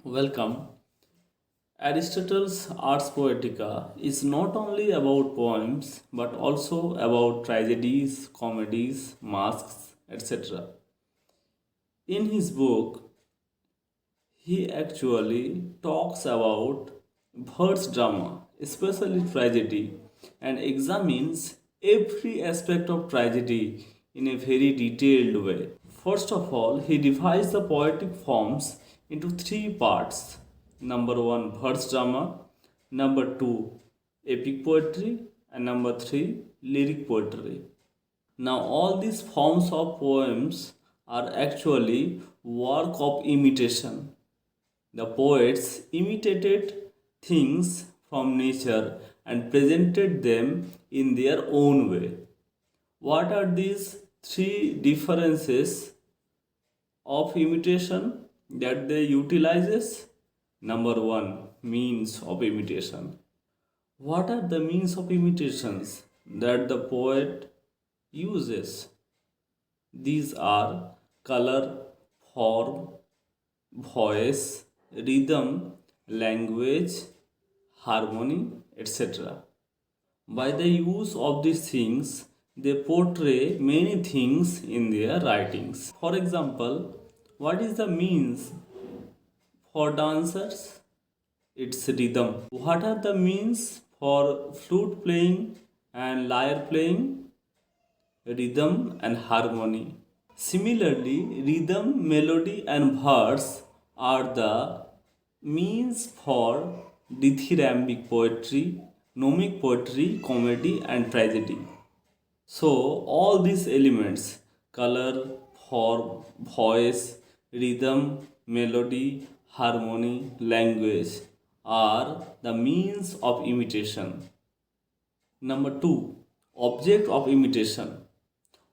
Welcome. Aristotle's Ars Poetica is not only about poems but also about tragedies, comedies, masks, etc. In his book, he actually talks about verse drama, especially tragedy, and examines every aspect of tragedy in a very detailed way. First of all, he divides the poetic forms into three parts. Number one, verse drama. Number two, epic poetry. And number three, lyric poetry. Now, all these forms of poems are actually work of imitation. The poets imitated things from nature and presented them in their own way. What are these three differences of imitation that they utilizes? Number one, means of imitation. What are the means of imitations that the poet uses? These are color, form, voice, rhythm, language, harmony, etc. By the use of these things, they portray many things in their writings. For example, what is the means for dancers? It's rhythm. What are the means for flute playing and lyre playing? Rhythm and harmony. Similarly, rhythm, melody, and verse are the means for dithyrambic poetry, nomic poetry, comedy, and tragedy. So, all these elements color, form, voice, rhythm, melody, harmony, language are the means of imitation. Number two, object of imitation.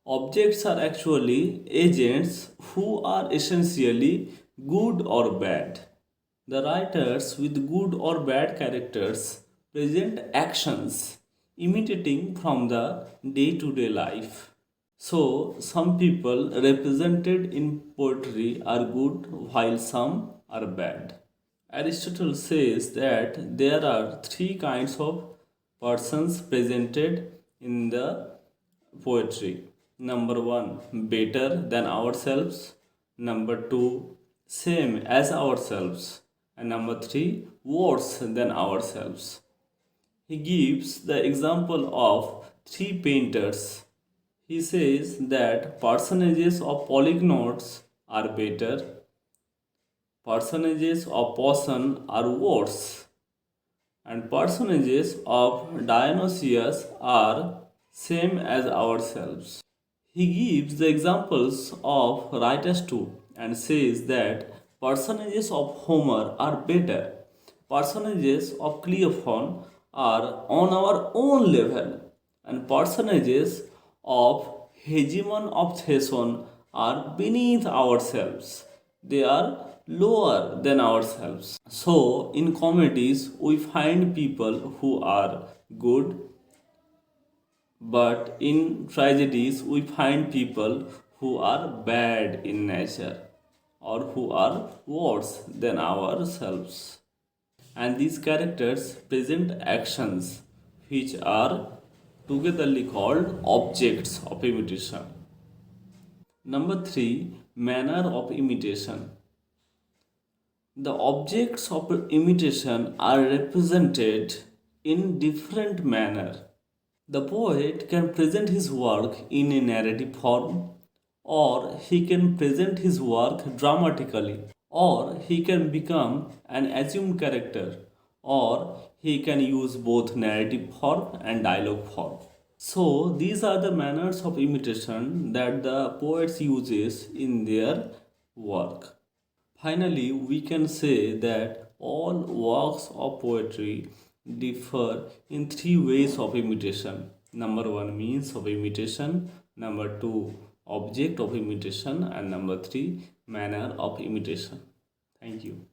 Objects are actually agents who are essentially good or bad. The writers with good or bad characters present actions imitating from the day to day life. So, some people represented in poetry are good while some are bad. Aristotle says that there are three kinds of persons presented in the poetry. Number one, better than ourselves. Number two, same as ourselves. And number three, worse than ourselves. He gives the example of three painters. He says that personages of polyglots are better, personages of Poseidon are worse, and personages of Dionysius are same as ourselves. He gives the examples of writers too and says that personages of Homer are better, personages of Cleophon are on our own level, and personages of Hegemon of Theson are beneath ourselves. They are lower than ourselves. So, in comedies, we find people who are good, but in tragedies, we find people who are bad in nature or who are worse than ourselves. And these characters present actions which are togetherly called objects of imitation. Number three, manner of imitation. The objects of imitation are represented in different manner. The poet can present his work in a narrative form, or he can present his work dramatically, or he can become an assumed character, or he can use both narrative form and dialogue form. So these are the manners of imitation that the poets uses in their work. Finally, we can say that all works of poetry differ in three ways of imitation. Number one, means of imitation. Number two, object of imitation. And number three, manner of imitation. Thank you.